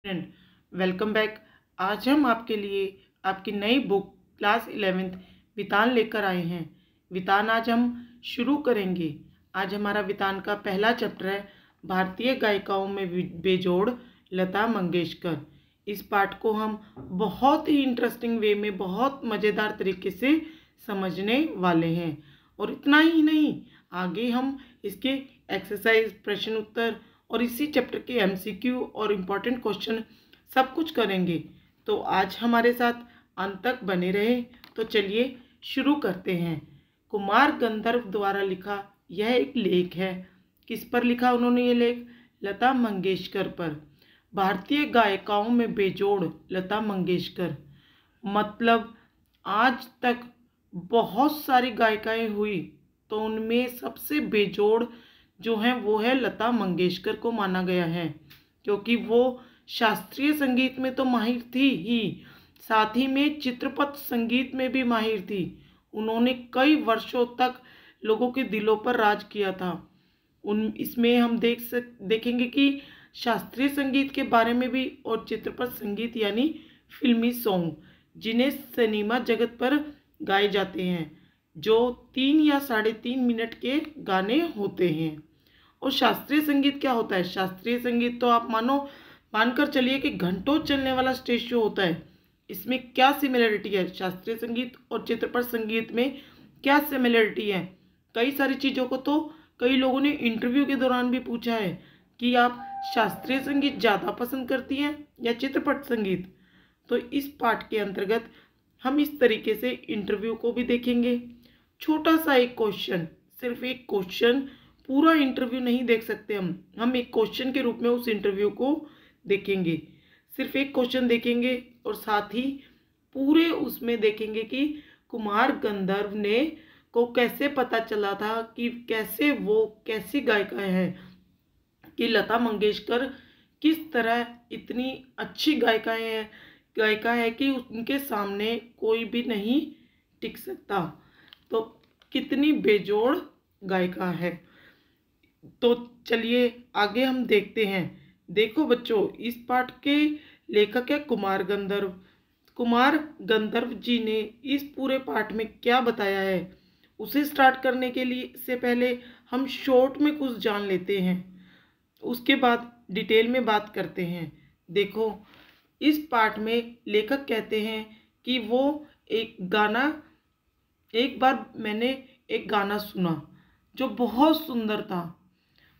Friend, welcome back. आज हम आपके लिए आपकी नई बुक क्लास 11th वितान लेकर आए हैं। वितान आज हम शुरू करेंगे। आज हमारा वितान का पहला चैप्टर है भारतीय गायिकाओं में बेजोड़ लता मंगेशकर। इस पाठ को हम बहुत ही इंटरेस्टिंग वे में बहुत मज़ेदार तरीके से समझने वाले हैं। और इतना ही नहीं, आगे हम इसके एक्सरसाइज, प्रश्न उत्तर और इसी चैप्टर के एमसीक्यू और इम्पॉर्टेंट क्वेश्चन सब कुछ करेंगे। तो आज हमारे साथ अंत तक बने रहे। तो चलिए शुरू करते हैं। कुमार गंधर्व द्वारा लिखा यह एक लेख है। किस पर लिखा उन्होंने ये लेख? लता मंगेशकर पर। भारतीय गायिकाओं में बेजोड़ लता मंगेशकर। मतलब आज तक बहुत सारी गायिकाएं हुई, तो उनमें सबसे बेजोड़ जो है वो है लता मंगेशकर को माना गया है, क्योंकि वो शास्त्रीय संगीत में तो माहिर थी ही, साथ ही में चित्रपट संगीत में भी माहिर थी। उन्होंने कई वर्षों तक लोगों के दिलों पर राज किया था। इसमें हम देखेंगे कि शास्त्रीय संगीत के बारे में भी और चित्रपट संगीत यानी फिल्मी सॉन्ग जिन्हें सिनेमा जगत पर गाए जाते हैं, जो 3 या 3.5 मिनट के गाने होते हैं। और शास्त्रीय संगीत क्या होता है? शास्त्रीय संगीत तो आप मानकर चलिए कि घंटों चलने वाला स्टेज शो होता है। इसमें क्या सिमिलरिटी है? शास्त्रीय संगीत और चित्रपट संगीत में क्या सिमिलरिटी है? कई सारी चीज़ों को तो कई लोगों ने इंटरव्यू के दौरान भी पूछा है कि आप शास्त्रीय संगीत ज़्यादा पसंद करती हैं या चित्रपट संगीत। तो इस पाठ के अंतर्गत हम इस तरीके से इंटरव्यू को भी देखेंगे। छोटा सा एक क्वेश्चन, सिर्फ एक क्वेश्चन, पूरा इंटरव्यू नहीं देख सकते हम एक क्वेश्चन के रूप में उस इंटरव्यू को देखेंगे। सिर्फ एक क्वेश्चन देखेंगे और साथ ही पूरे उसमें देखेंगे कि कुमार गंधर्व ने को कैसे पता चला था कि कैसे वो कैसी गायिका है, कि लता मंगेशकर किस तरह इतनी अच्छी गायिका है कि उनके सामने कोई भी नहीं टिक सकता। तो कितनी बेजोड़ गायिका है। तो चलिए आगे हम देखते हैं। देखो बच्चों, इस पाठ के लेखक है कुमार गंधर्व। कुमार गंधर्व जी ने इस पूरे पाठ में क्या बताया है, उसे स्टार्ट करने के लिए से पहले हम शॉर्ट में कुछ जान लेते हैं, उसके बाद डिटेल में बात करते हैं। देखो, इस पाठ में लेखक कहते हैं कि वो एक बार मैंने एक गाना सुना जो बहुत सुंदर था,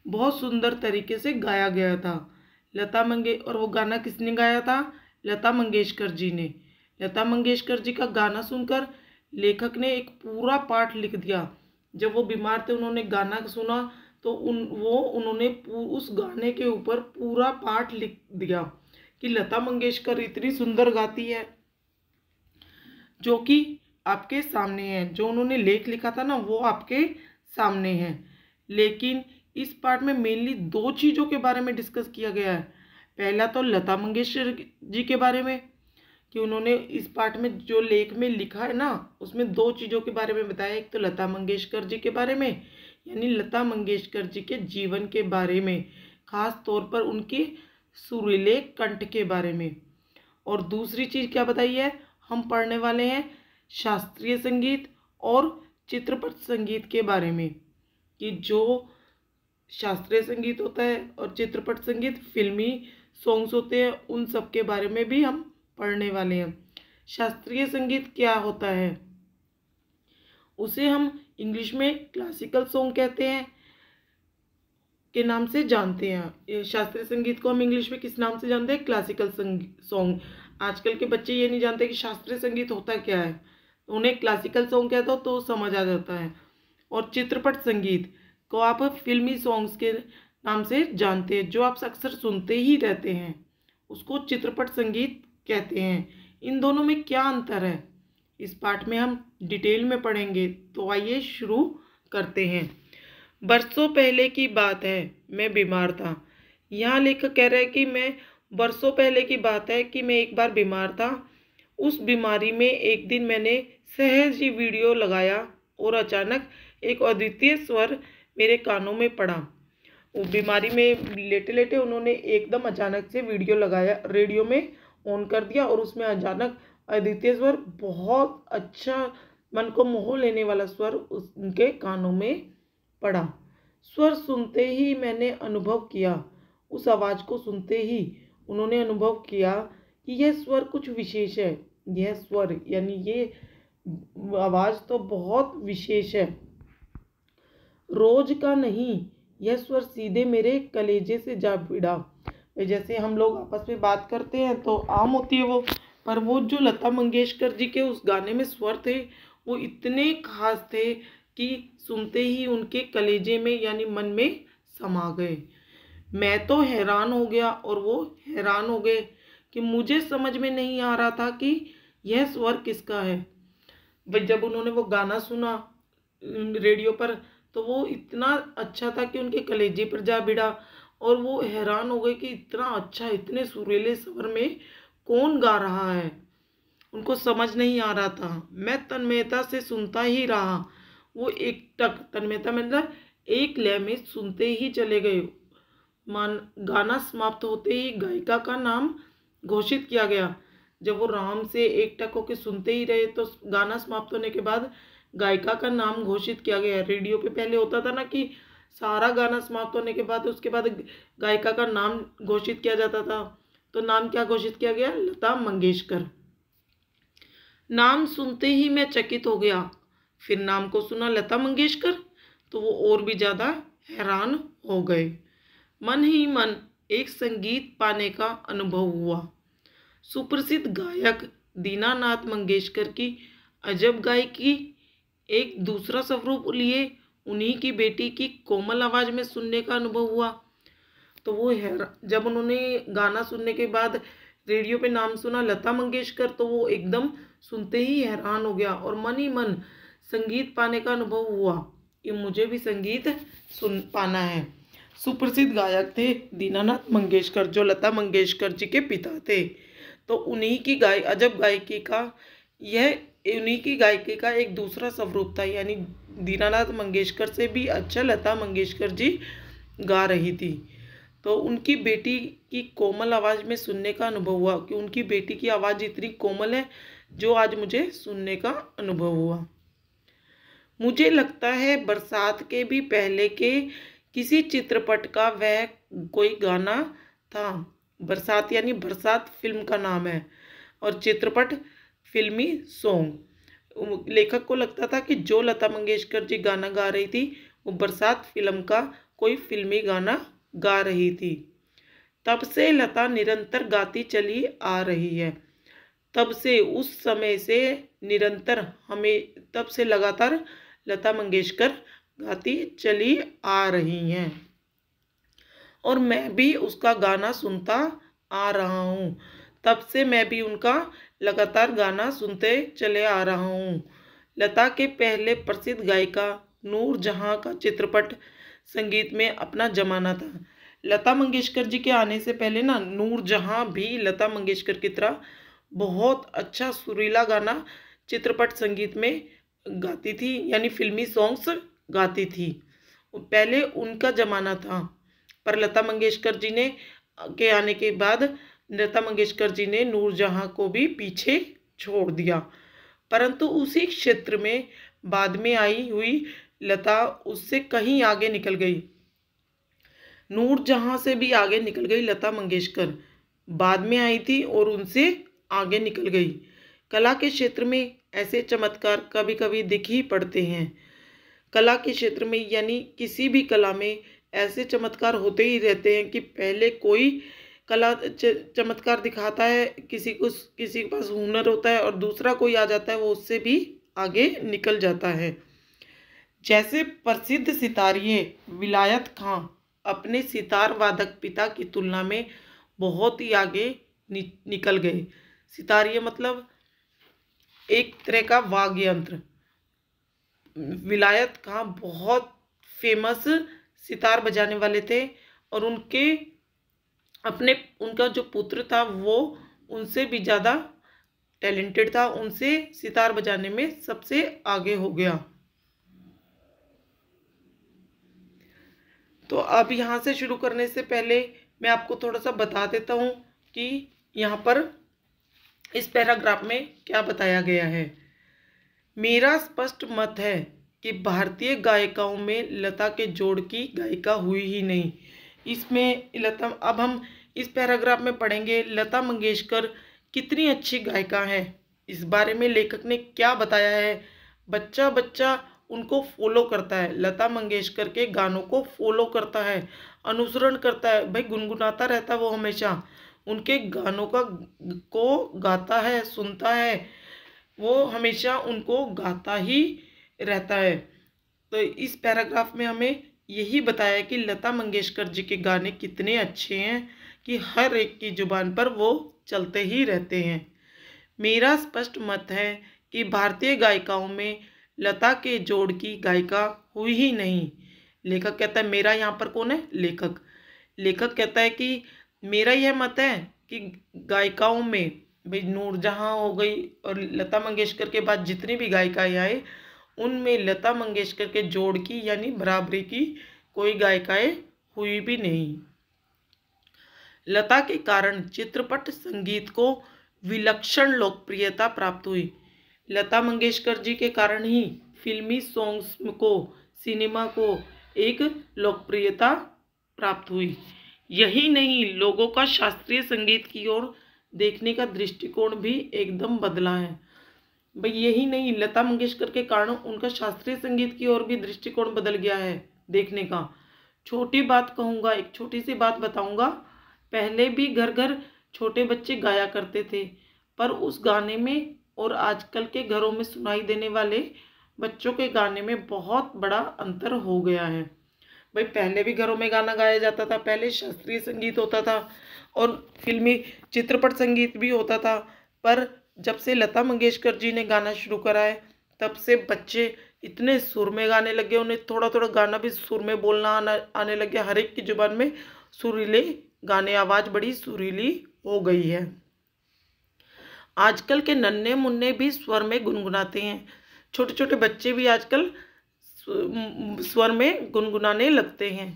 बहुत सुंदर तरीके से गाया गया था। और वो गाना किसने गाया था? लता मंगेशकर जी ने। लता मंगेशकर जी का गाना सुनकर लेखक ने एक पूरा पाठ लिख दिया। जब वो बीमार थे, उन्होंने गाना सुना तो उन्होंने उस गाने के ऊपर पूरा पाठ लिख दिया कि लता मंगेशकर इतनी सुंदर गाती है, जो कि आपके सामने है। जो उन्होंने लेख लिखा था ना, वो आपके सामने है। लेकिन इस पार्ट में मेनली 2 चीज़ों के बारे में डिस्कस किया गया है। पहला तो लता मंगेशकर जी के बारे में, कि उन्होंने इस पार्ट में जो लेख में लिखा है ना, उसमें 2 चीज़ों के बारे में बताया। एक तो लता मंगेशकर जी के बारे में, यानी लता मंगेशकर जी के जीवन के बारे में, खास तौर पर उनके सुरीले कंठ के बारे में। और दूसरी चीज़ क्या बताई है? हम पढ़ने वाले हैं शास्त्रीय संगीत और चित्रपट संगीत के बारे में, कि जो शास्त्रीय संगीत होता है और चित्रपट संगीत फिल्मी सॉन्ग्स होते हैं, उन सब के बारे में भी हम पढ़ने वाले हैं। शास्त्रीय संगीत क्या होता है? उसे हम इंग्लिश में क्लासिकल सॉन्ग कहते हैं के नाम से जानते हैं। शास्त्रीय संगीत को हम इंग्लिश में किस नाम से जानते हैं? Classical song. आजकल के बच्चे ये नहीं जानते कि शास्त्रीय संगीत होता क्या है, उन्हें क्लासिकल सॉन्ग कहते हो तो समझ आ जाता है। और चित्रपट संगीत को आप फिल्मी सॉन्ग्स के नाम से जानते हैं, जो आप अक्सर सुनते ही रहते हैं, उसको चित्रपट संगीत कहते हैं। इन दोनों में क्या अंतर है, इस पाठ में हम डिटेल में पढ़ेंगे। तो आइए शुरू करते हैं। बरसों पहले की बात है, मैं बीमार था। यहाँ लेखक कह रहा है कि मैं बरसों पहले की बात है कि मैं एक बार बीमार था। उस बीमारी में एक दिन मैंने सहज ही वीडियो लगाया और अचानक एक अद्वितीय स्वर मेरे कानों में पड़ा। बीमारी में लेटे लेटे उन्होंने एकदम अचानक से वीडियो लगाया, रेडियो में ऑन कर दिया और उसमें अचानक अद्वितीय स्वर, बहुत अच्छा मन को मोह लेने वाला स्वर उनके कानों में पड़ा। स्वर सुनते ही मैंने अनुभव किया, उस आवाज़ को सुनते ही उन्होंने अनुभव किया कि यह स्वर कुछ विशेष है। यह स्वर यानी ये आवाज़ तो बहुत विशेष है, रोज का नहीं। यह स्वर सीधे मेरे कलेजे से जा भिड़ा। जैसे हम लोग आपस में बात करते हैं तो आम होती है वो, पर वो जो लता मंगेशकर जी के उस गाने में स्वर थे वो इतने खास थे कि सुनते ही उनके कलेजे में यानी मन में समा गए। मैं तो हैरान हो गया और वो हैरान हो गए कि मुझे समझ में नहीं आ रहा था कि यह स्वर किसका है। जब उन्होंने वो गाना सुना रेडियो पर तो वो इतना अच्छा था कि उनके कलेजे पर जा भिड़ा और वो हैरान हो गए कि इतना अच्छा, इतने सुरीले स्वर में कौन गा रहा है। उनको समझ नहीं आ रहा था। मैं तन्मयता से सुनता ही रहा। वो एक टक, तन्मयता मतलब एक लय में सुनते ही चले गए। गाना समाप्त होते ही गायिका का नाम घोषित किया गया। जब वो राम से एक टक होकर सुनते ही रहे तो गाना समाप्त होने के बाद गायिका का नाम घोषित किया गया। रेडियो पे पहले होता था ना कि सारा गाना समाप्त होने के बाद उसके बाद गायिका का नाम घोषित किया जाता था। तो नाम क्या घोषित किया गया? लता मंगेशकर। नाम सुनते ही मैं चकित हो गया। फिर नाम को सुना लता मंगेशकर तो वो और भी ज़्यादा हैरान हो गए। मन ही मन एक संगीत पाने का अनुभव हुआ। सुप्रसिद्ध गायक दीनानाथ मंगेशकर की अजब गायकी एक दूसरा स्वरूप लिए उन्हीं की बेटी की कोमल आवाज़ में सुनने का अनुभव हुआ। तो वो जब उन्होंने गाना सुनने के बाद रेडियो पे नाम सुना लता मंगेशकर तो वो एकदम सुनते ही हैरान हो गया और मन ही मन संगीत पाने का अनुभव हुआ कि मुझे भी संगीत सुन पाना है। सुप्रसिद्ध गायक थे दीनानाथ मंगेशकर जो लता मंगेशकर जी के पिता थे। तो उन्हीं की अजब गायकी का उन्हीं की गायकी का एक दूसरा स्वरूप था, यानी दीनानाथ मंगेशकर से भी अच्छा लता मंगेशकर जी गा रही थी। तो उनकी बेटी की कोमल आवाज़ में सुनने का अनुभव हुआ कि उनकी बेटी की आवाज़ इतनी कोमल है जो आज मुझे सुनने का अनुभव हुआ। मुझे लगता है बरसात के भी पहले के किसी चित्रपट का वह कोई गाना था। बरसात यानी बरसात फिल्म का नाम है और चित्रपट फिल्मी सॉन्ग। लेखक को लगता था कि जो लता मंगेशकर जी गाना गा रही थी वो बरसात फिल्म का कोई फिल्मी गाना गा रही थी। तब से लता निरंतर गाती चली आ रही है। तब से उस समय से निरंतर तब से लगातार लता मंगेशकर गाती चली आ रही हैं और मैं भी उसका गाना सुनता आ रहा हूँ। तब से मैं भी उनका लगातार गाना सुनते चले आ रहा हूँ। लता के पहले प्रसिद्ध गायिका नूरजहां का चित्रपट संगीत में अपना जमाना था। लता मंगेशकर जी के आने से पहले ना नूरजहां भी लता मंगेशकर की तरह बहुत अच्छा सुरीला गाना चित्रपट संगीत में गाती थी, यानी फिल्मी सॉन्ग्स गाती थी। पहले उनका जमाना था, पर लता मंगेशकर जी ने के आने के बाद लता मंगेशकर जी ने नूरजहां को भी पीछे छोड़ दिया। परंतु उसी क्षेत्र में बाद में आई हुई लता उससे कहीं आगे निकल गई। नूरजहां से भी आगे निकल गई लता मंगेशकर, बाद में आई थी और उनसे आगे निकल गई। कला के क्षेत्र में ऐसे चमत्कार कभी कभी दिख ही पड़ते हैं। कला के क्षेत्र में यानी किसी भी कला में ऐसे चमत्कार होते ही रहते हैं कि पहले कोई कला चमत्कार दिखाता है, किसी के पास हुनर होता है और दूसरा कोई आ जाता है वो उससे भी आगे निकल जाता है। जैसे प्रसिद्ध सितारिये विलायत खां अपने सितार वादक पिता की तुलना में बहुत ही आगे निकल गए। सितारिये मतलब एक तरह का वाद्य यंत्र। विलायत खां बहुत फेमस सितार बजाने वाले थे और उनका जो पुत्र था वो उनसे भी ज़्यादा टैलेंटेड था, उनसे सितार बजाने में सबसे आगे हो गया। तो अब यहाँ से शुरू करने से पहले मैं आपको थोड़ा सा बता देता हूँ कि यहाँ पर इस पैराग्राफ में क्या बताया गया है। मेरा स्पष्ट मत है कि भारतीय गायिकाओं में लता के जोड़ की गायिका हुई ही नहीं। इसमें लता, अब हम इस पैराग्राफ में पढ़ेंगे लता मंगेशकर कितनी अच्छी गायिका है, इस बारे में लेखक ने क्या बताया है। बच्चा बच्चा उनको फॉलो करता है, लता मंगेशकर के गानों को फॉलो करता है, अनुसरण करता है, भाई गुनगुनाता रहता है वो हमेशा, उनके गानों को गाता है, सुनता है, वो हमेशा उनको गाता ही रहता है। तो इस पैराग्राफ में हमें यही बताया कि लता मंगेशकर जी के गाने कितने अच्छे हैं कि हर एक की जुबान पर वो चलते ही रहते हैं। मेरा स्पष्ट मत है कि भारतीय गायिकाओं में लता के जोड़ की गायिका हुई ही नहीं। लेखक कहता है, मेरा यहाँ पर कौन है? लेखक। लेखक कहता है कि मेरा यह मत है कि गायिकाओं में, भाई नूरजहां हो गई और लता मंगेशकर के बाद जितनी भी गायिकाएं आए, उनमें लता मंगेशकर के जोड़ की यानी बराबरी की कोई गायिकाएं हुई भी नहीं। लता के कारण चित्रपट संगीत को विलक्षण लोकप्रियता प्राप्त हुई। लता मंगेशकर जी के कारण ही फिल्मी सॉन्ग्स को, सिनेमा को एक लोकप्रियता प्राप्त हुई। यही नहीं, लोगों का शास्त्रीय संगीत की ओर देखने का दृष्टिकोण भी एकदम बदला है। भाई यही नहीं, लता मंगेशकर के कारण उनका शास्त्रीय संगीत की ओर भी दृष्टिकोण बदल गया है देखने का। छोटी बात कहूँगा, एक छोटी सी बात बताऊँगा। पहले भी घर घर छोटे बच्चे गाया करते थे, पर उस गाने में और आजकल के घरों में सुनाई देने वाले बच्चों के गाने में बहुत बड़ा अंतर हो गया है। भाई पहले भी घरों में गाना गाया जाता था, पहले शास्त्रीय संगीत होता था और फिल्मी चित्रपट संगीत भी होता था, पर जब से लता मंगेशकर जी ने गाना शुरू करा है तब से बच्चे इतने सुर में गाने लगे, उन्हें थोड़ा थोड़ा गाना भी सुर में बोलना आने लग गया। हर एक की जुबान में सुरीले गाने, आवाज़ बड़ी सुरीली हो गई है। आजकल के नन्हे मुन्ने भी स्वर में गुनगुनाते हैं, छोटे छोटे बच्चे भी आजकल स्वर में गुनगुनाने लगते हैं।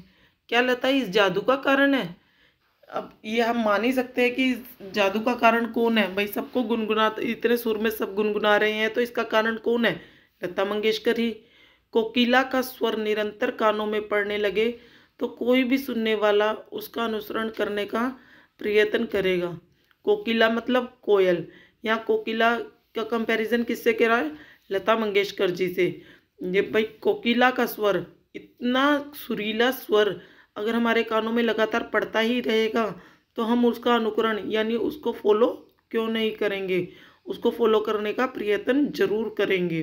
क्या लता इस जादू का कारण है? अब ये हम मान ही सकते हैं कि जादू का कारण कौन है। भाई सबको गुनगुनाते, इतने सुर में सब गुनगुना रहे हैं, तो इसका कारण कौन है? लता मंगेशकर ही। कोकिला का स्वर निरंतर कानों में पड़ने लगे तो कोई भी सुनने वाला उसका अनुसरण करने का प्रयत्न करेगा। कोकिला मतलब कोयल। यहाँ कोकिला का कंपैरिजन किससे कर रहा है? लता मंगेशकर जी से। ये भाई कोकिला का स्वर, इतना सुरीला स्वर अगर हमारे कानों में लगातार पड़ता ही रहेगा तो हम उसका अनुकरण यानी उसको फॉलो क्यों नहीं करेंगे, उसको फॉलो करने का प्रयत्न जरूर करेंगे।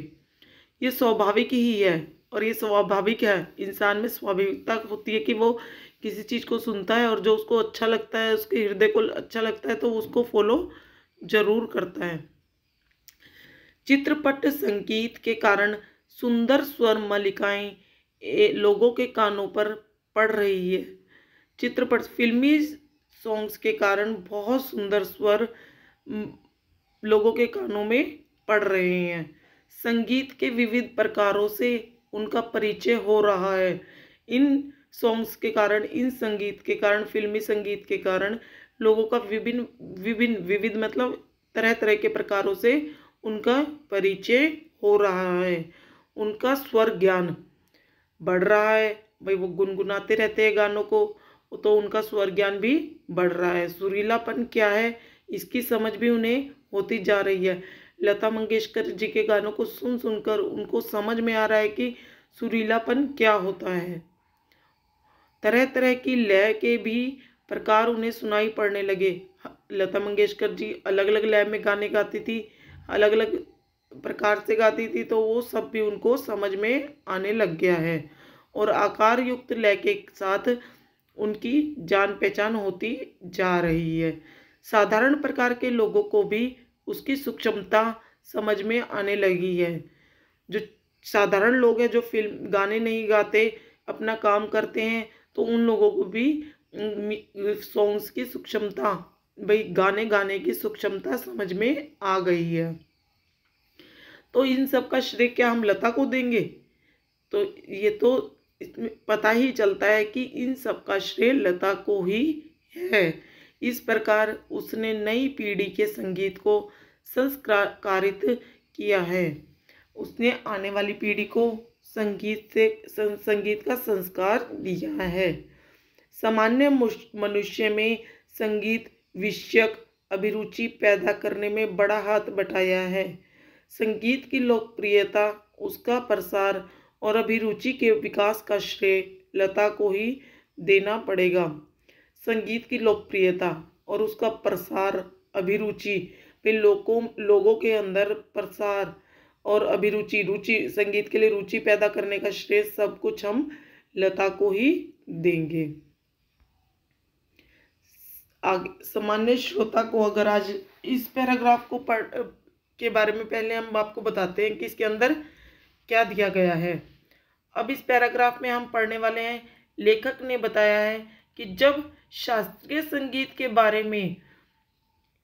ये स्वाभाविक ही है, और ये स्वाभाविक है, इंसान में स्वाभाविकता होती है कि वो किसी चीज़ को सुनता है और जो उसको अच्छा लगता है, उसके हृदय को अच्छा लगता है, तो उसको फॉलो जरूर करता है। चित्रपट संगीत के कारण सुंदर स्वर मलिकाएं लोगों के कानों पर पड़ रही है। चित्रपट फिल्मी सॉन्ग्स के कारण बहुत सुंदर स्वर लोगों के कानों में पड़ रहे हैं। संगीत के विविध प्रकारों से उनका परिचय हो रहा है। इन सॉन्ग्स के कारण, इन संगीत के कारण, फिल्मी संगीत के कारण लोगों का विविध मतलब तरह तरह के प्रकारों से उनका परिचय हो रहा है। उनका स्वर ज्ञान बढ़ रहा है। भाई वो गुनगुनाते रहते हैं गानों को, तो उनका स्वर ज्ञान भी बढ़ रहा है। सुरीलापन क्या है इसकी समझ भी उन्हें होती जा रही है। लता मंगेशकर जी के गानों को सुन सुनकर उनको समझ में आ रहा है कि सुरीलापन क्या होता है। तरह तरह की लय के भी प्रकार उन्हें सुनाई पड़ने लगे। लता मंगेशकर जी अलग अलग लय में गाने गाती थी, अलग अलग प्रकार से गाती थी, तो वो सब भी उनको समझ में आने लग गया है और आकार युक्त लय के साथ उनकी जान पहचान होती जा रही है। साधारण प्रकार के लोगों को भी उसकी सूक्ष्मता समझ में आने लगी है। जो साधारण लोग हैं, जो फिल्म गाने नहीं गाते, अपना काम करते हैं, तो उन लोगों को भी सॉन्ग्स की सूक्ष्मता, भाई गाने गाने की सूक्ष्मता समझ में आ गई है। तो इन सब का श्रेय क्या हम लता को देंगे? तो ये तो इसमें पता ही चलता है कि इन सब का श्रेय लता को ही है। इस प्रकार उसने नई पीढ़ी के संगीत को संस्कारित किया है। उसने आने वाली पीढ़ी को संगीत का संस्कार दिया है। सामान्य मनुष्य में संगीत विषयक अभिरुचि पैदा करने में बड़ा हाथ बटाया है। संगीत की लोकप्रियता, उसका प्रसार और अभिरुचि के विकास का श्रेय लता को ही देना पड़ेगा। संगीत की लोकप्रियता और उसका प्रसार, अभिरुचि पे लोगों के अंदर प्रसार और अभिरुचि, रुचि, संगीत के लिए रुचि पैदा करने का श्रेय सब कुछ हम लता को ही देंगे। आगे सामान्य श्रोता को अगर आज इस पैराग्राफ को के बारे में पहले हम आपको बताते हैं कि इसके अंदर क्या दिया गया है। अब इस पैराग्राफ में हम पढ़ने वाले हैं, लेखक ने बताया है कि जब शास्त्रीय संगीत के बारे में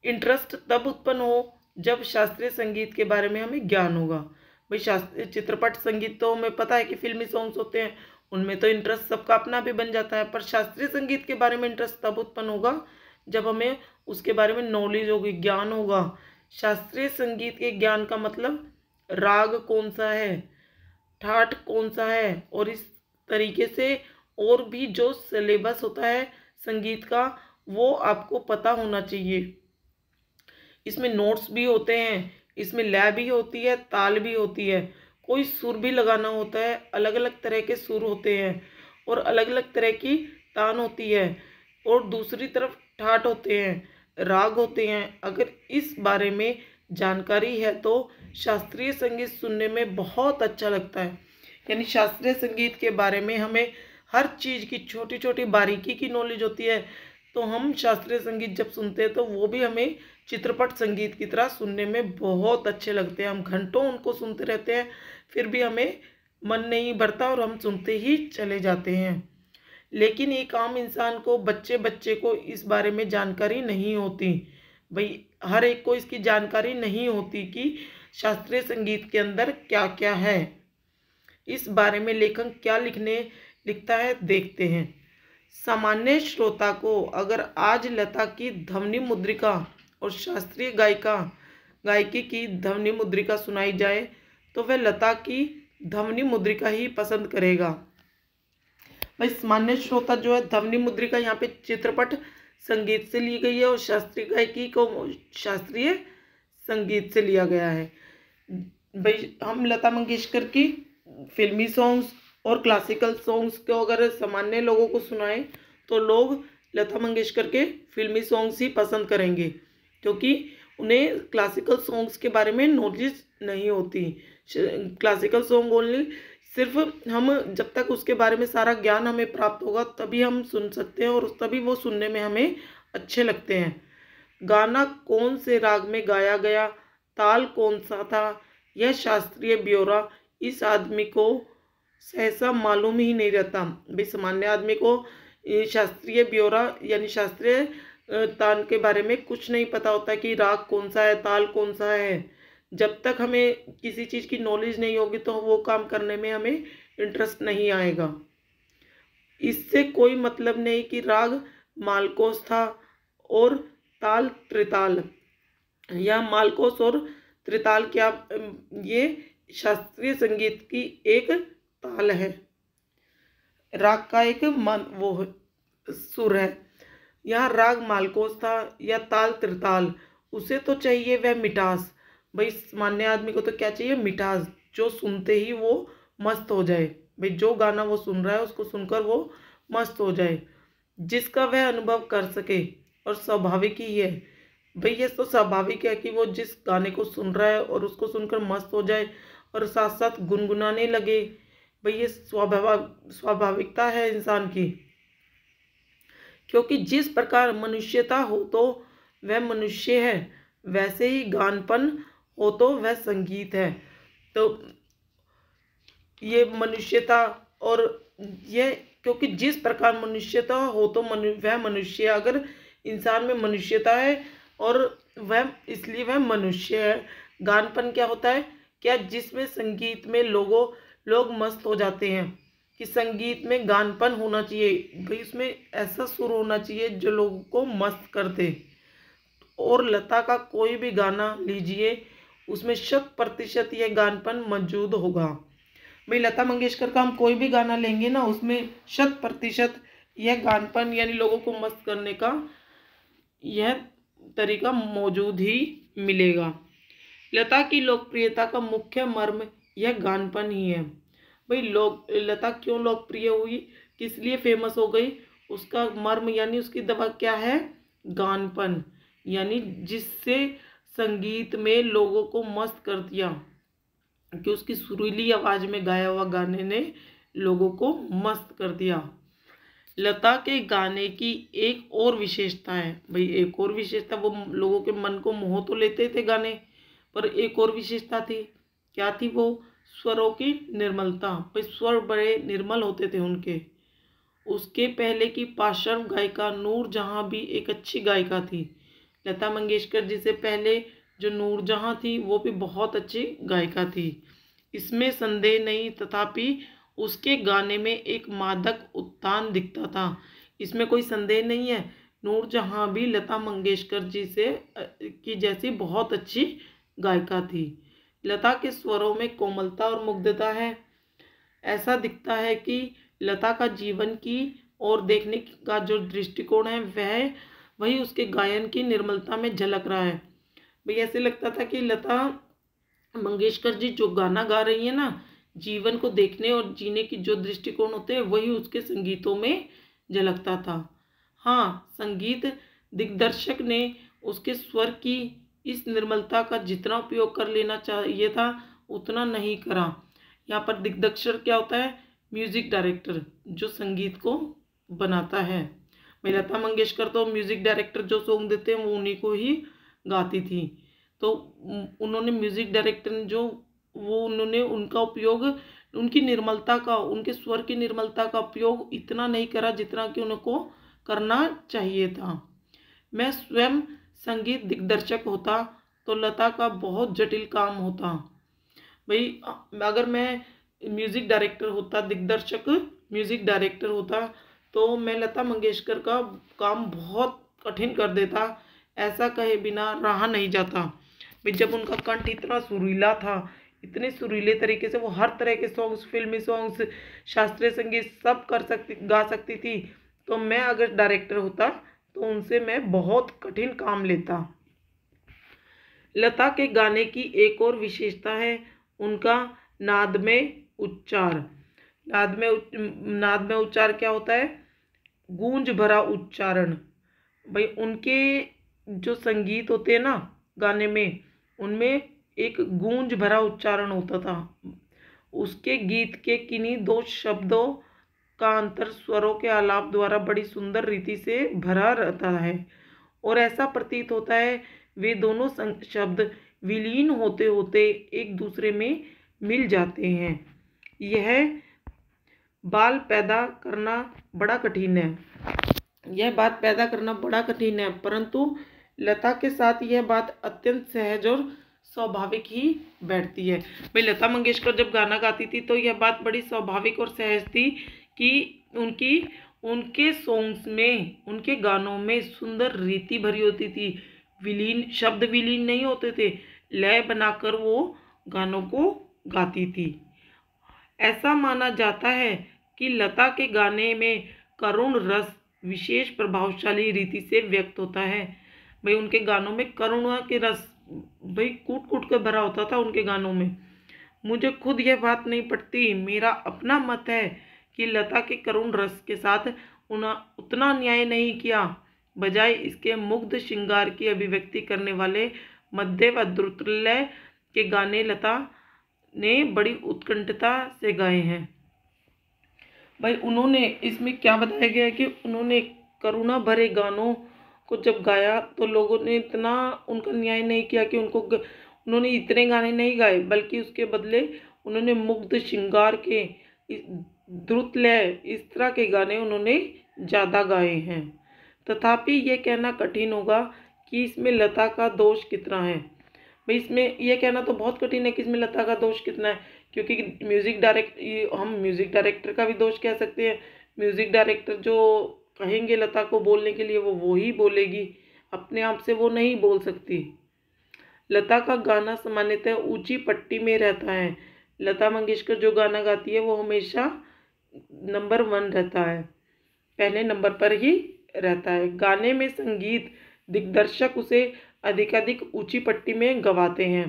इंटरेस्ट तब उत्पन्न हो जब शास्त्रीय संगीत के बारे में हमें ज्ञान होगा। भाई शास्त्रीय चित्रपट संगीत तो हमें पता है कि फिल्मी सॉन्ग्स होते हैं, उनमें तो इंटरेस्ट सबका अपना भी बन जाता है, पर शास्त्रीय संगीत के बारे में इंटरेस्ट तब उत्पन्न होगा जब हमें उसके बारे में नॉलेज होगी, ज्ञान होगा। शास्त्रीय संगीत के ज्ञान का मतलब राग कौन सा है, ठाट कौन सा है, और इस तरीके से और भी जो सिलेबस होता है संगीत का वो आपको पता होना चाहिए। इसमें नोट्स भी होते हैं, इसमें लय भी होती है, ताल भी होती है, कोई सुर भी लगाना होता है, अलग अलग तरह के सुर होते हैं और अलग अलग तरह की तान होती है, और दूसरी तरफ ठाट होते हैं, राग होते हैं। अगर इस बारे में जानकारी है तो शास्त्रीय संगीत सुनने में बहुत अच्छा लगता है। यानी शास्त्रीय संगीत के बारे में हमें हर चीज़ की छोटी छोटी बारीकी की नॉलेज होती है, तो हम शास्त्रीय संगीत जब सुनते हैं तो वो भी हमें चित्रपट संगीत की तरह सुनने में बहुत अच्छे लगते हैं। हम घंटों उनको सुनते रहते हैं, फिर भी हमें मन नहीं भरता और हम सुनते ही चले जाते हैं। लेकिन एक आम इंसान को, बच्चे को इस बारे में जानकारी नहीं होती। भाई हर एक को इसकी जानकारी नहीं होती कि शास्त्रीय संगीत के अंदर क्या क्या है। इस बारे में लेखक क्या लिखता है देखते हैं। सामान्य श्रोता को अगर आज लता की ध्वनि मुद्रिका और शास्त्रीय गायकी की ध्वनि मुद्रिका सुनाई जाए तो वह लता की ध्वनि मुद्रिका ही पसंद करेगा। भाई सामान्य श्रोता जो है, ध्वनि मुद्रिका यहाँ पे चित्रपट संगीत से ली गई है और शास्त्रीय गायकी को शास्त्रीय संगीत से लिया गया है। भाई हम लता मंगेशकर की फिल्मी सॉन्ग्स और क्लासिकल सॉन्ग्स को अगर सामान्य लोगों को सुनाएं तो लोग लता मंगेशकर के फिल्मी सॉन्ग्स ही पसंद करेंगे, क्योंकि उन्हें क्लासिकल सॉन्ग्स के बारे में नॉलेज नहीं होती। क्लासिकल सॉन्ग ओनली सिर्फ हम जब तक उसके बारे में सारा ज्ञान हमें प्राप्त होगा तभी हम सुन सकते हैं और तभी वो सुनने में हमें अच्छे लगते हैं। गाना कौन से राग में गाया गया, ताल कौन सा था, यह शास्त्रीय ब्यौरा इस आदमी को सहसा मालूम ही नहीं रहता। भाई सामान्य आदमी को शास्त्रीय ब्यौरा यानी शास्त्रीय तान के बारे में कुछ नहीं पता होता कि राग कौन सा है, ताल कौन सा है। जब तक हमें किसी चीज़ की नॉलेज नहीं होगी तो वो काम करने में हमें इंटरेस्ट नहीं आएगा। इससे कोई मतलब नहीं कि राग मालकोस था और ताल त्रिताल, या मालकोस और त्रिताल क्या, ये शास्त्रीय संगीत की एक ताल है, राग का एक वो सुर है। यहाँ राग मालकोस था या ताल त्रिताल, उसे तो चाहिए वह मिठास। भाई सामान्य आदमी को तो क्या चाहिए, मिठास, जो सुनते ही वो मस्त हो जाए। भाई जो गाना वो सुन रहा है उसको सुनकर वो मस्त हो जाए, जिसका वह अनुभव कर सके, और स्वाभाविक ही है। भाई ये तो स्वाभाविक है कि वो जिस गाने को सुन रहा है और उसको सुनकर मस्त हो जाए और साथ साथ गुनगुनाने लगे। भाई ये स्वाभाविकता है इंसान की, क्योंकि जिस प्रकार मनुष्यता हो तो वह मनुष्य है, वैसे ही गानपन हो तो वह संगीत है। तो ये मनुष्यता, और ये क्योंकि जिस प्रकार मनुष्यता हो तो वह मनुष्य, अगर इंसान में मनुष्यता है और वह इसलिए वह मनुष्य है। गानपन क्या होता है, क्या जिसमें संगीत में लोग मस्त हो जाते हैं, कि संगीत में गानपन होना चाहिए भाई, उसमें ऐसा सुर होना चाहिए जो लोगों को मस्त कर दे। और लता का कोई भी गाना लीजिए, उसमें 100% यह गानपन मौजूद होगा। भाई लता मंगेशकर का हम कोई भी गाना लेंगे ना, उसमें 100% यह गानपन यानी लोगों को मस्त करने का यह तरीका मौजूद ही मिलेगा। लता की लोकप्रियता का मुख्य मर्म यह गानपन ही है। भाई लता क्यों लोकप्रिय हुई, किस लिए फेमस हो गई, उसका मर्म यानी उसकी दवा क्या है, गानपन, यानी जिससे संगीत में लोगों को मस्त कर दिया, कि उसकी सुरीली आवाज में गाया हुआ गाने ने लोगों को मस्त कर दिया। लता के गाने की एक और विशेषता है, भाई एक और विशेषता, वो लोगों के मन को मोह तो लेते थे गाने, पर एक और विशेषता थी। क्या थी वो, स्वरों की निर्मलता। भाई स्वर बड़े निर्मल होते थे उनके। उसके पहले की पार्श्व गायिका नूरजहां भी एक अच्छी गायिका थी। लता मंगेशकर जी से पहले जो नूरजहां थी वो भी बहुत अच्छी गायिका थी, इसमें संदेह नहीं। तथापि उसके गाने में एक मादक उत्तान दिखता था, इसमें कोई संदेह नहीं है। नूरजहां भी लता मंगेशकर जी से की जैसी बहुत अच्छी गायिका थी। लता के स्वरों में कोमलता और मुग्धता है। ऐसा दिखता है कि लता का जीवन की और देखने का जो दृष्टिकोण है वह वही उसके गायन की निर्मलता में झलक रहा है। भाई ऐसे लगता था कि लता मंगेशकर जी जो गाना गा रही है ना, जीवन को देखने और जीने की जो दृष्टिकोण होते हैं वही उसके संगीतों में झलकता था। हाँ, संगीत दिग्दर्शक ने उसके स्वर की इस निर्मलता का जितना उपयोग कर लेना चाहिए था उतना नहीं करा। यहाँ पर दिग्दर्शक क्या होता है, म्यूजिक डायरेक्टर, जो संगीत को बनाता है। भाई लता मंगेशकर तो म्यूजिक डायरेक्टर जो सॉन्ग देते हैं वो उन्हीं को ही गाती थी, तो उन्होंने म्यूजिक डायरेक्टर ने जो वो उन्होंने उनका उपयोग उनकी निर्मलता का, उनके स्वर की निर्मलता का उपयोग इतना नहीं करा जितना कि उनको करना चाहिए था। मैं स्वयं संगीत दिग्दर्शक होता तो लता का बहुत जटिल काम होता। भाई अगर मैं म्यूजिक डायरेक्टर होता, दिग्दर्शक म्यूजिक डायरेक्टर होता, तो मैं लता मंगेशकर का काम बहुत कठिन कर देता, ऐसा कहे बिना रहा नहीं जाता। भाई जब उनका कंठ इतना सुरीला था, इतने सुरीले तरीके से वो हर तरह के सॉन्ग्स, फिल्मी सॉन्ग्स, शास्त्रीय संगीत सब गा सकती थी, तो मैं अगर डायरेक्टर होता तो उनसे मैं बहुत कठिन काम लेता। लता के गाने की एक और विशेषता है उनका नाद में उच्चार। नाद में उच्चार क्या होता है, गूंज भरा उच्चारण। भाई उनके जो संगीत होते हैं ना गाने में, उनमें एक गूंज भरा उच्चारण होता था। उसके गीत के किन्हीं दो शब्दों का अंतर स्वरों के आलाप द्वारा बड़ी सुंदर रीति से भरा रहता है, और ऐसा प्रतीत होता है वे दोनों शब्द विलीन होते होते एक दूसरे में मिल जाते हैं। यह बात पैदा करना बड़ा कठिन है, परंतु लता के साथ यह बात अत्यंत सहज और स्वाभाविक ही बैठती है। भाई लता मंगेशकर जब गाना गाती थी तो यह बात बड़ी स्वाभाविक और सहज थी कि उनके सॉन्ग्स में, उनके गानों में सुंदर रीति भरी होती थी। शब्द विलीन नहीं होते थे, लय बनाकर वो गानों को गाती थी। ऐसा माना जाता है कि लता के गाने में करुण रस विशेष प्रभावशाली रीति से व्यक्त होता है। भाई उनके गानों में करुणा के रस भाई कूट कूट कर भरा होता था उनके गानों में। मुझे खुद यह बात नहीं पटती, मेरा अपना मत है कि लता के करुण रस के साथ उतना न्याय नहीं किया, बजाय इसके मुग्ध श्रृंगार की अभिव्यक्ति करने वाले मध्य व द्रुतलय के गाने लता ने बड़ी उत्कंठता से गाए हैं। भाई उन्होंने इसमें क्या बताया गया है कि उन्होंने करुणा भरे गानों को जब गाया तो लोगों ने इतना उनका न्याय नहीं किया कि उन्होंने इतने गाने नहीं गाए, बल्कि उसके बदले उन्होंने मुग्ध श्रृंगार के, द्रुतलय, इस तरह के गाने उन्होंने ज़्यादा गाए हैं। तथापि ये कहना कठिन होगा कि इसमें लता का दोष कितना है। भाई इसमें यह कहना तो बहुत कठिन है कि इसमें लता का दोष कितना है, क्योंकि हम म्यूजिक डायरेक्टर का भी दोष कह सकते हैं। म्यूजिक डायरेक्टर जो कहेंगे लता को बोलने के लिए वो ही बोलेगी, अपने आप से वो नहीं बोल सकती। लता का गाना सामान्यतः ऊंची पट्टी में रहता है। लता मंगेशकर जो गाना गाती है वो हमेशा नंबर 1 रहता है, पहले नंबर पर ही रहता है। गाने में संगीत दिग्दर्शक उसे अधिकाधिक ऊंची पट्टी में गवाते हैं।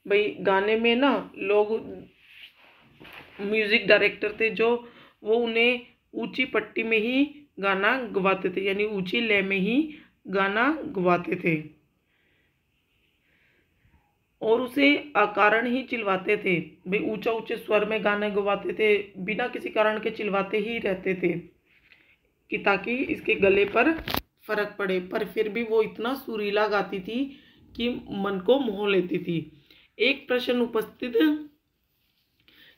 भाई गाने में ना लोग म्यूजिक डायरेक्टर थे जो वो उन्हें ऊंची पट्टी में ही गाना गवाते थे, यानी ऊंची लय में ही गाना गवाते थे और उसे अकारण ही चिल्लाते थे। भाई ऊंचा ऊंचे स्वर में गाने गवाते थे, बिना किसी कारण के चिल्लाते ही रहते थे कि ताकि इसके गले पर फर्क पड़े, पर फिर भी वो इतना सुरीला गाती थी कि मन को मोह लेती थी। एक प्रश्न उपस्थित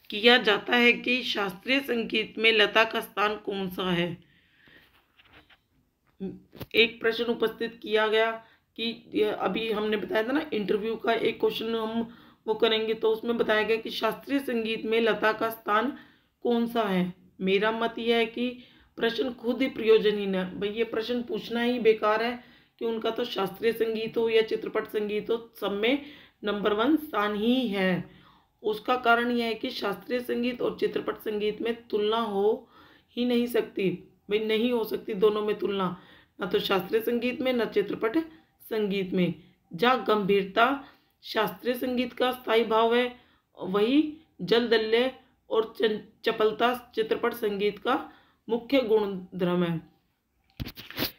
किया जाता है कि शास्त्रीय संगीत में लता का स्थान कौन सा है। एक प्रश्न उपस्थित किया गया कि अभी हमने बताया था ना, इंटरव्यू का एक क्वेश्चन हम वो करेंगे तो उसमें बताया गया कि शास्त्रीय संगीत में लता का स्थान कौन सा है। मेरा मत यह है कि प्रश्न खुद ही प्रयोजनहीन है। भाई ये प्रश्न पूछना ही बेकार है कि उनका तो शास्त्रीय संगीत हो या चित्रपट संगीत हो, सब में नंबर 1 स्थान ही है। उसका कारण यह है कि शास्त्रीय संगीत और चित्रपट संगीत में तुलना हो ही नहीं सकती। भाई नहीं हो सकती दोनों में तुलना, ना तो शास्त्रीय संगीत में ना चित्रपट संगीत में। जहाँ गंभीरता शास्त्रीय संगीत का स्थायी भाव है, वही जलदल्य और चपलता चित्रपट संगीत का मुख्य गुणधर्म है।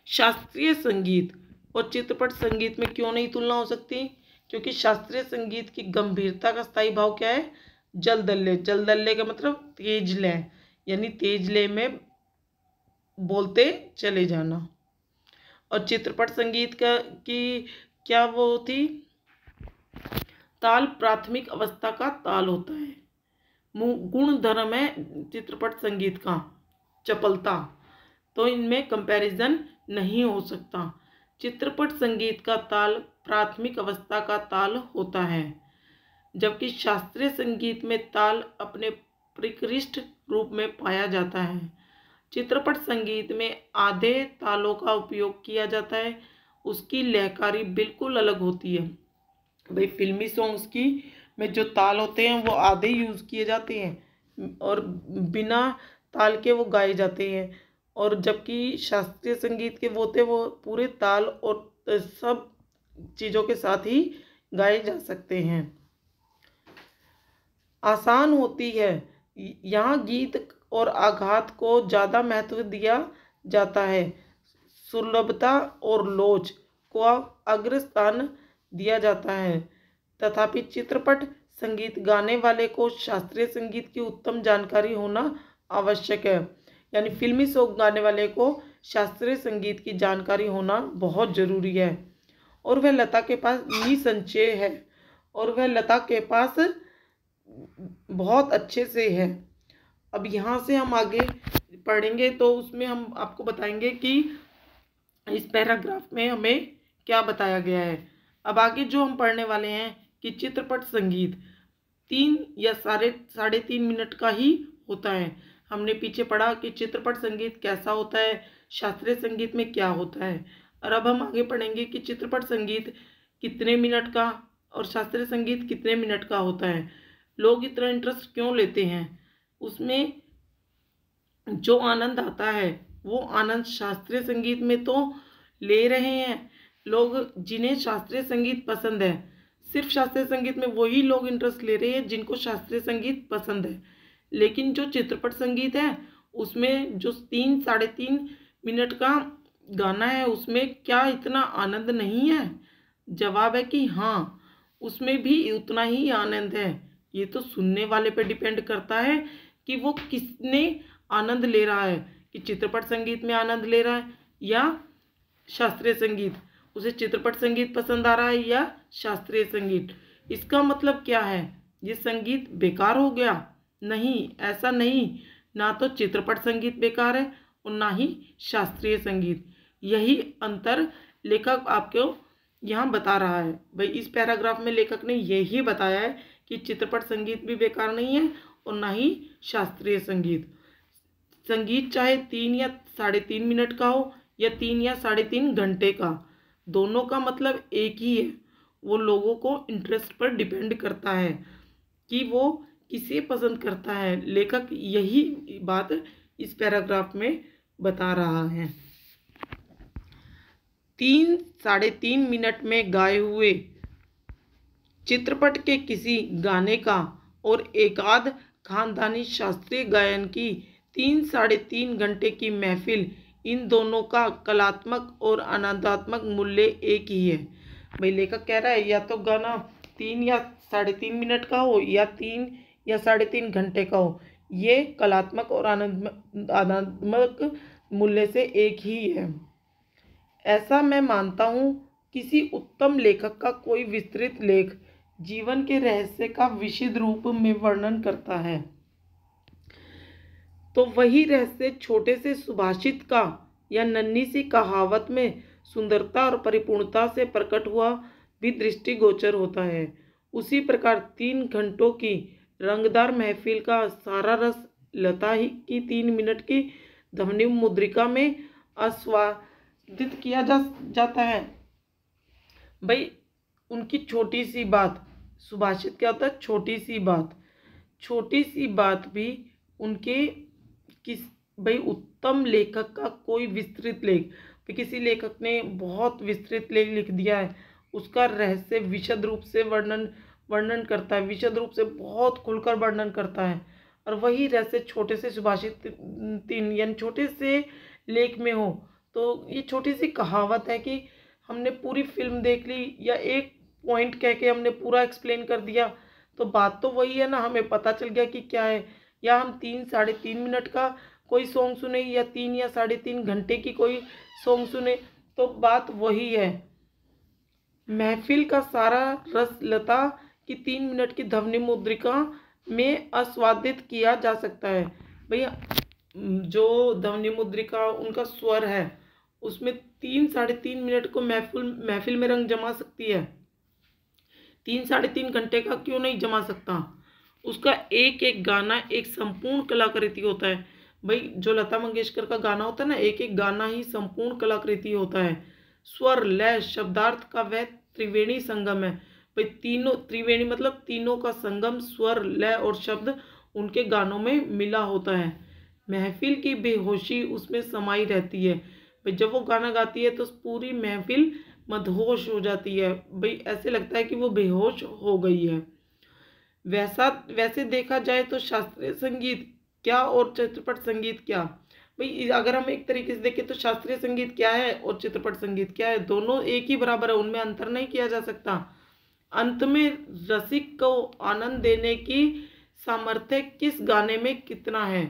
शास्त्रीय संगीत और चित्रपट संगीत में क्यों नहीं तुलना हो सकती? क्योंकि शास्त्रीय संगीत की गंभीरता का स्थायी भाव क्या है? जलदल्य। जलदल्य का मतलब तेज लय, यानी तेज लय में बोलते चले जाना। और चित्रपट संगीत का की क्या वो थी? ताल प्राथमिक अवस्था का ताल होता है। गुणधर्म है चित्रपट संगीत का चपलता, तो इनमें कंपैरिजन नहीं हो सकता। चित्रपट संगीत का ताल प्राथमिक अवस्था का ताल होता है, जबकि शास्त्रीय संगीत में ताल अपने परिष्कृत रूप में पाया जाता है। चित्रपट संगीत में आधे तालों का उपयोग किया जाता है, उसकी लयकारी बिल्कुल अलग होती है। भाई फिल्मी सॉन्ग्स की में जो ताल होते हैं वो आधे यूज़ किए जाते हैं और बिना ताल के वो गाए जाते हैं, और जबकि शास्त्रीय संगीत के वो थे वो पूरे ताल और सब चीज़ों के साथ ही गाए जा सकते हैं। आसान होती है, यहाँ गीत और आघात को ज़्यादा महत्व दिया जाता है। सुलभता और लोच को अग्रस्थान दिया जाता है। तथापि चित्रपट संगीत गाने वाले को शास्त्रीय संगीत की उत्तम जानकारी होना आवश्यक है, यानी फिल्मी सॉन्ग गाने वाले को शास्त्रीय संगीत की जानकारी होना बहुत ज़रूरी है, और वह लता के पास निसंशय है, और वह लता के पास बहुत अच्छे से है। अब यहाँ से हम आगे पढ़ेंगे तो उसमें हम आपको बताएंगे कि इस पैराग्राफ में हमें क्या बताया गया है। अब आगे जो हम पढ़ने वाले हैं कि चित्रपट संगीत 3 या साढ़े 3 मिनट का ही होता है। हमने पीछे पढ़ा कि चित्रपट संगीत कैसा होता है, शास्त्रीय संगीत में क्या होता है, और अब हम आगे पढ़ेंगे कि चित्रपट संगीत कितने मिनट का और शास्त्रीय संगीत कितने मिनट का होता है। लोग इतना इंटरेस्ट क्यों लेते हैं उसमें? जो आनंद आता है वो आनंद शास्त्रीय संगीत में तो ले रहे हैं लोग, जिन्हें शास्त्रीय संगीत पसंद है। सिर्फ शास्त्रीय संगीत में वही लोग इंटरेस्ट ले रहे हैं जिनको शास्त्रीय संगीत पसंद है। लेकिन जो चित्रपट संगीत है उसमें जो 3-3.5 मिनट का गाना है उसमें क्या इतना आनंद नहीं है? जवाब है कि हाँ, उसमें भी उतना ही आनंद है। ये तो सुनने वाले पे डिपेंड करता है कि वो किसने आनंद ले रहा है, कि चित्रपट संगीत में आनंद ले रहा है या शास्त्रीय संगीत। उसे चित्रपट संगीत पसंद आ रहा है या शास्त्रीय संगीत। इसका मतलब क्या है? ये संगीत बेकार हो गया? नहीं, ऐसा नहीं। ना तो चित्रपट संगीत बेकार है और ना ही शास्त्रीय संगीत। यही अंतर लेखक आपको यहाँ बता रहा है। भाई इस पैराग्राफ में लेखक ने यही बताया है कि चित्रपट संगीत भी बेकार नहीं है और ना ही शास्त्रीय संगीत। संगीत चाहे 3 या 3.5 मिनट का हो या 3 या 3.5 घंटे का, दोनों का मतलब एक ही है। वो लोगों को इंटरेस्ट पर डिपेंड करता है कि वो किसे पसंद करता है। लेखक यही बात इस पैराग्राफ में बता रहा है। 3-3.5 मिनट में गाए हुए चित्रपट के किसी गाने का और एकाध खानदानी शास्त्रीय गायन की 3-3.5 घंटे की महफिल, इन दोनों का कलात्मक और आनंदात्मक मूल्य एक ही है। भाई लेखक कह रहा है या तो गाना 3 या 3.5 मिनट का हो या 3 या 3.5 घंटे का हो, ये कलात्मक और आनंदात्मक मूल्य से एक ही है। ऐसा मैं मानता हूँ। किसी उत्तम लेखक का कोई विस्तृत लेख जीवन के रहस्य का विशद रूप में वर्णन करता है, तो वही रहस्य छोटे से सुभाषित का या नन्ही सी कहावत में सुंदरता और परिपूर्णता से प्रकट हुआ भी दृष्टिगोचर होता है। उसी प्रकार 3 घंटों की रंगदार महफिल का सारा रस लता ही की 3 मिनट की ध्वनि मुद्रिका में आस्वादित किया जाता है। भाई उनकी छोटी सी बात, सुभाषित क्या होता है? छोटी सी बात। छोटी सी बात भी उनके भाई उत्तम लेखक का कोई विस्तृत लेख, किसी लेखक ने बहुत विस्तृत लेख लिख दिया है, उसका रहस्य विशद रूप से वर्णन करता है, विशद रूप से बहुत खुलकर वर्णन करता है। और वही रहस्य छोटे से सुभाषित 3 यानी छोटे से लेख में हो, तो ये छोटी सी कहावत है कि हमने पूरी फिल्म देख ली या एक पॉइंट कह के हमने पूरा एक्सप्लेन कर दिया, तो बात तो वही है ना, हमें पता चल गया कि क्या है। या हम 3-3.5 मिनट का कोई सॉन्ग सुने या 3 या 3.5 घंटे की कोई सॉन्ग सुने, तो बात वही है। महफिल का सारा रस लता की 3 मिनट की ध्वनि मुद्रिका में आस्वादित किया जा सकता है। भैया जो ध्वनि मुद्रिका उनका स्वर है, उसमें 3-3.5 मिनट को महफिल में रंग जमा सकती है। 3-3.5 घंटे का क्यों नहीं जमा सकता? उसका एक एक गाना एक संपूर्ण कलाकृति होता है। भाई जो लता मंगेशकर का गाना होता है ना, एक एक गाना ही संपूर्ण कलाकृति होता है। स्वर लय शब्दार्थ का वह त्रिवेणी संगम है। भाई तीनों, त्रिवेणी मतलब तीनों का संगम, स्वर लय और शब्द उनके गानों में मिला होता है। महफिल की बेहोशी उसमें समाई रहती है। भाई जब वो गाना गाती है तो पूरी महफिल मदहोश हो जाती है। भाई ऐसे लगता है कि वो बेहोश हो गई है। वैसे देखा जाए तो शास्त्रीय संगीत क्या और चित्रपट संगीत क्या? भाई अगर हम एक तरीके से देखें तो शास्त्रीय संगीत क्या है और चित्रपट संगीत क्या है, दोनों एक ही बराबर है, उनमें अंतर नहीं किया जा सकता। अंत में रसिक को आनंद देने की सामर्थ्य किस गाने में कितना है,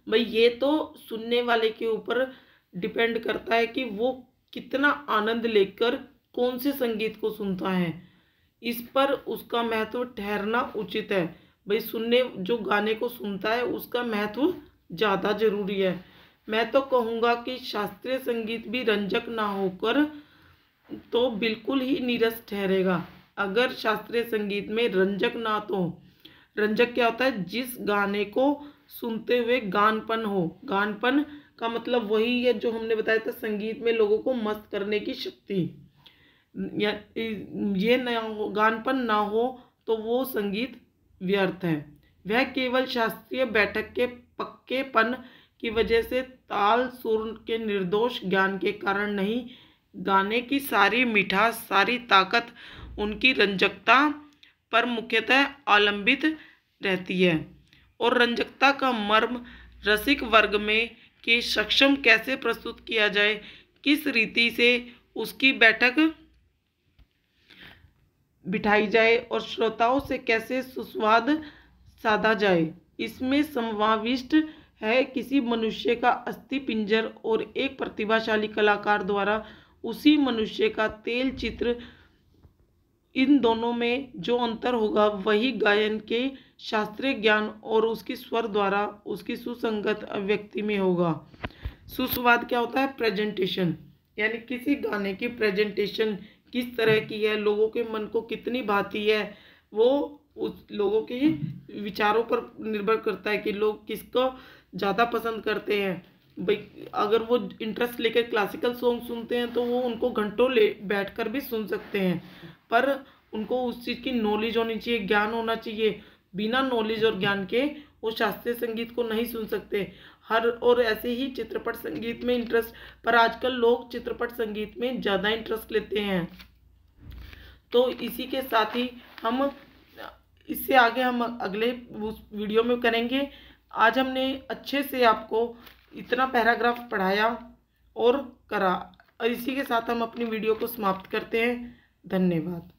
भाई ये तो सुनने वाले के ऊपर डिपेंड करता है कि वो कितना आनंद लेकर कौन से संगीत को सुनता है, इस पर उसका महत्व ठहरना उचित है। भाई सुनने जो गाने को सुनता है उसका महत्व ज़्यादा जरूरी है। मैं तो कहूँगा कि शास्त्रीय संगीत भी रंजक ना होकर तो बिल्कुल ही नीरस ठहरेगा। अगर शास्त्रीय संगीत में रंजक ना, तो रंजक क्या होता है? जिस गाने को सुनते हुए गानपन हो। गानपन का मतलब वही है जो हमने बताया था, संगीत में लोगों को मस्त करने की शक्ति। या ये ना हो, गानपन ना हो तो वो संगीत व्यर्थ है। वह केवल शास्त्रीय बैठक के पक्केपन की वजह से, ताल सुर के निर्दोष ज्ञान के कारण नहीं, गाने की सारी मिठास, सारी ताकत उनकी रंजकता पर मुख्यतः अवलंबित रहती है। और रंजकता का मर्म रसिक वर्ग में कि सक्षम कैसे प्रस्तुत किया जाए, किस रीति से उसकी बैठक बिठाई जाए और श्रोताओं से कैसे सुस्वाद साधा जाए, इसमें समाविष्ट है। किसी मनुष्य का अस्थि पिंजर और एक प्रतिभाशाली कलाकार द्वारा उसी मनुष्य का तेल चित्र, इन दोनों में जो अंतर होगा वही गायन के शास्त्रीय ज्ञान और उसकी स्वर द्वारा उसकी सुसंगत अभिव्यक्ति में होगा। सुस्वाद क्या होता है? प्रेजेंटेशन। यानी किसी गाने की प्रेजेंटेशन किस तरह की है, लोगों के मन को कितनी भाती है, वो उस लोगों के विचारों पर निर्भर करता है कि लोग किसको ज़्यादा पसंद करते हैं। भाई अगर वो इंटरेस्ट लेकर क्लासिकल सॉन्ग सुनते हैं तो वो उनको घंटों ले बैठकर भी सुन सकते हैं, पर उनको उस चीज़ की नॉलेज होनी चाहिए, ज्ञान होना चाहिए। बिना नॉलेज और ज्ञान के वो शास्त्रीय संगीत को नहीं सुन सकते। और ऐसे ही चित्रपट संगीत में इंटरेस्ट, पर आजकल लोग चित्रपट संगीत में ज़्यादा इंटरेस्ट लेते हैं। तो इसी के साथ ही हम इससे आगे हम अगले उस वीडियो में करेंगे। आज हमने अच्छे से आपको इतना पैराग्राफ पढ़ाया और करा, और इसी के साथ हम अपनी वीडियो को समाप्त करते हैं। धन्यवाद।